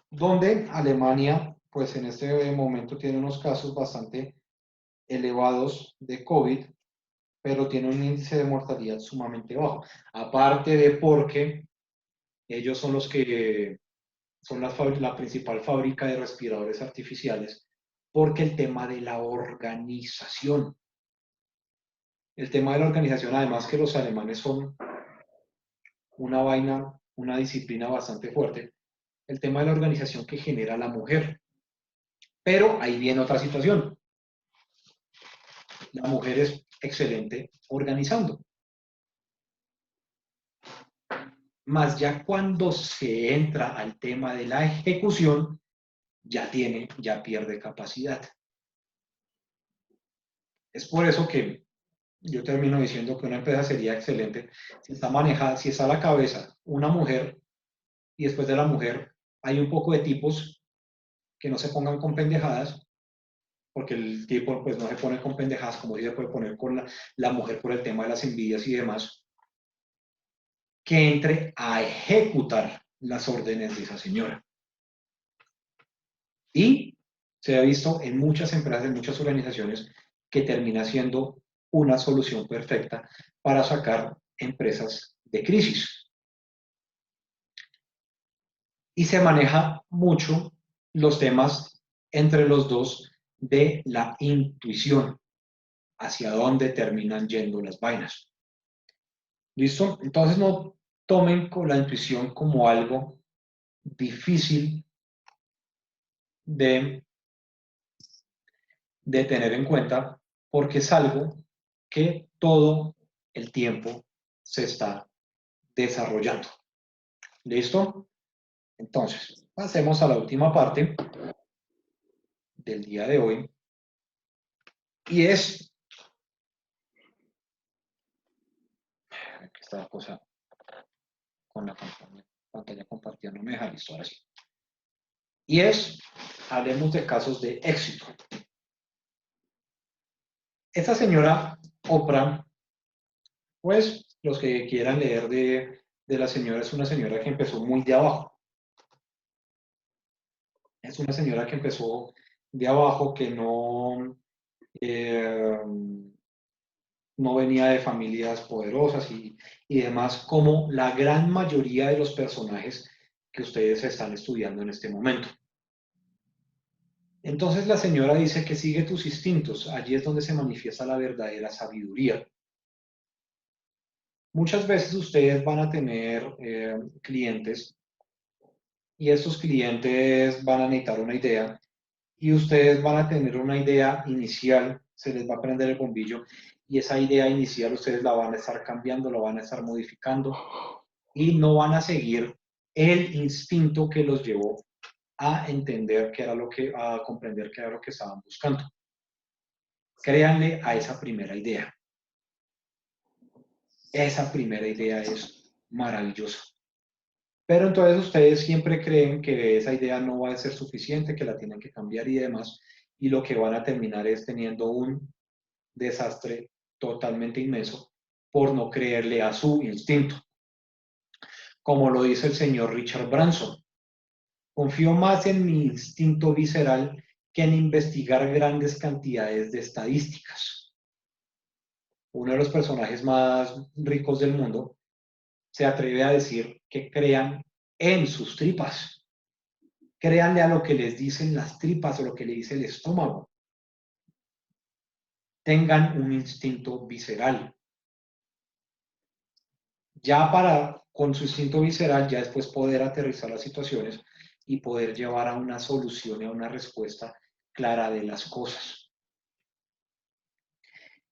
Donde Alemania, pues en este momento tiene unos casos bastante elevados de COVID, pero tiene un índice de mortalidad sumamente bajo. Aparte de porque ellos son los que son la principal fábrica de respiradores artificiales, porque el tema de la organización, además que los alemanes son una vaina, una disciplina bastante fuerte, el tema de la organización que genera la mujer. Pero ahí viene otra situación. La mujer es excelente organizando. Más ya cuando se entra al tema de la ejecución, ya pierde capacidad. Es por eso que yo termino diciendo que una empresa sería excelente si está manejada, si está a la cabeza una mujer y después de la mujer hay un poco de tipos que no se pongan con pendejadas, porque el tipo pues no se pone con pendejadas como si se puede poner con la mujer por el tema de las envidias y demás, que entre a ejecutar las órdenes de esa señora. Y se ha visto en muchas empresas, en muchas organizaciones, que termina siendo una solución perfecta para sacar empresas de crisis. Y se maneja mucho los temas entre los dos de la intuición, hacia dónde terminan yendo las vainas. ¿Listo? Entonces no tomen con la intuición como algo difícil de tener en cuenta, porque es algo que todo el tiempo se está desarrollando. ¿Listo? Entonces, pasemos a la última parte del día de hoy, y es que esta cosa con la pantalla compartida no me deja. Listo, ahora sí. Y es, hablemos de casos de éxito. Esta señora Oprah, pues los que quieran leer de la señora, es una señora que empezó muy de abajo. Es una señora que empezó de abajo, que no venía de familias poderosas y demás, como la gran mayoría de los personajes que ustedes están estudiando en este momento. Entonces la señora dice que sigue tus instintos, allí es donde se manifiesta la verdadera sabiduría. Muchas veces ustedes van a tener clientes y estos clientes van a necesitar una idea y ustedes van a tener una idea inicial, se les va a prender el bombillo y esa idea inicial ustedes la van a estar cambiando, la van a estar modificando y no van a seguir el instinto que los llevó a entender a comprender qué era lo que estaban buscando. Créanle a esa primera idea. Esa primera idea es maravillosa. Pero entonces ustedes siempre creen que esa idea no va a ser suficiente, que la tienen que cambiar y demás, y lo que van a terminar es teniendo un desastre totalmente inmenso por no creerle a su instinto. Como lo dice el señor Richard Branson, confío más en mi instinto visceral que en investigar grandes cantidades de estadísticas. Uno de los personajes más ricos del mundo se atreve a decir que crean en sus tripas. Créanle a lo que les dicen las tripas o lo que le dice el estómago. Tengan un instinto visceral. Ya con su instinto visceral, ya después poder aterrizar las situaciones y poder llevar a una solución y a una respuesta clara de las cosas.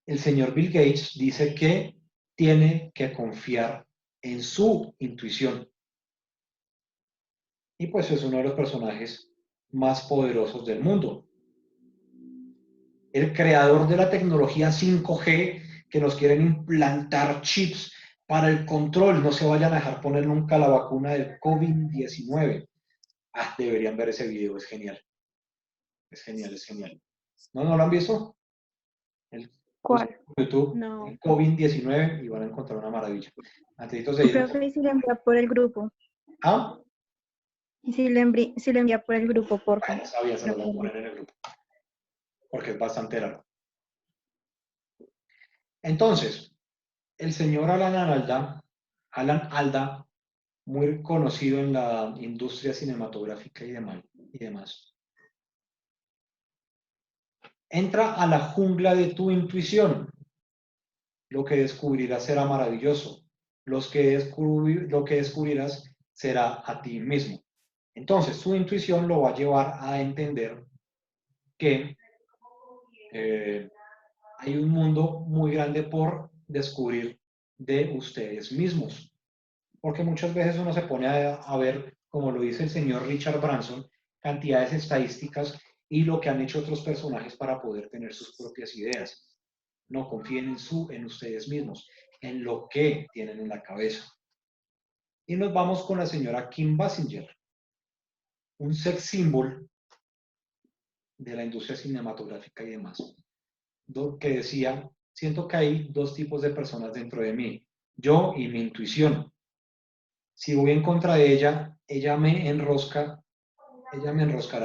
El señor Bill Gates dice que tiene que confiar en su intuición. Y pues es uno de los personajes más poderosos del mundo. El creador de la tecnología 5G, que nos quieren implantar chips para el control, no se vayan a dejar poner nunca la vacuna del COVID-19. Deberían ver ese video, es genial. Es genial, es genial. ¿No lo han visto? ¿Cuál? YouTube, No. el COVID-19, y van a encontrar una maravilla. Antes de ir. Creo que sí le envía por el grupo. ¿Ah? Sí le envía por el grupo, por favor. Sabía, se lo voy a poner en el grupo. Porque es bastante raro. Entonces, el señor Alan Alda, muy conocido en la industria cinematográfica y demás, entra a la jungla de tu intuición. Lo que descubrirás será maravilloso. Lo que descubrirás será a ti mismo. Entonces, su intuición lo va a llevar a entender que hay un mundo muy grande por descubrir de ustedes mismos. Porque muchas veces uno se pone a ver, como lo dice el señor Richard Branson, cantidades estadísticas y lo que han hecho otros personajes para poder tener sus propias ideas. No confíen en ustedes mismos, en lo que tienen en la cabeza. Y nos vamos con la señora Kim Basinger, un sex symbol de la industria cinematográfica y demás, que decía, siento que hay dos tipos de personas dentro de mí, yo y mi intuición. Si voy en contra de ella, ella me enroscará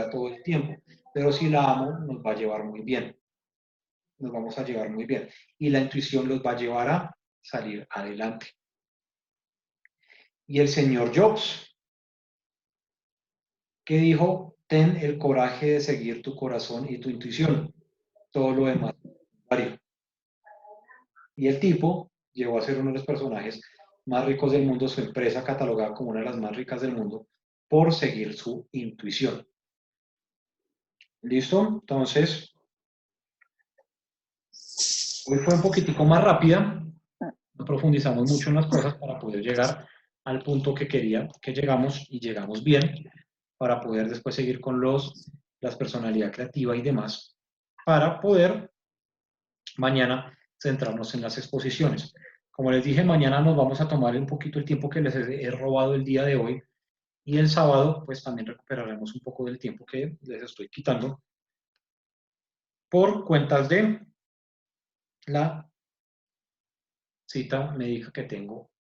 todo el tiempo, pero si la amo, nos va a llevar muy bien, nos vamos a llevar muy bien. Y la intuición los va a llevar a salir adelante. Y el señor Jobs, que dijo, ten el coraje de seguir tu corazón y tu intuición, todo lo demás es necesario. Y el tipo llegó a ser uno de los personajes más ricos del mundo, su empresa catalogada como una de las más ricas del mundo, por seguir su intuición. ¿Listo? Entonces, hoy fue un poquitico más rápida, no profundizamos mucho en las cosas para poder llegar al punto que quería que llegamos y llegamos bien, para poder después seguir con las personalidad creativa y demás, para poder mañana centrarnos en las exposiciones. Como les dije, mañana nos vamos a tomar un poquito el tiempo que les he robado el día de hoy, y el sábado pues también recuperaremos un poco del tiempo que les estoy quitando por cuentas de la cita médica que tengo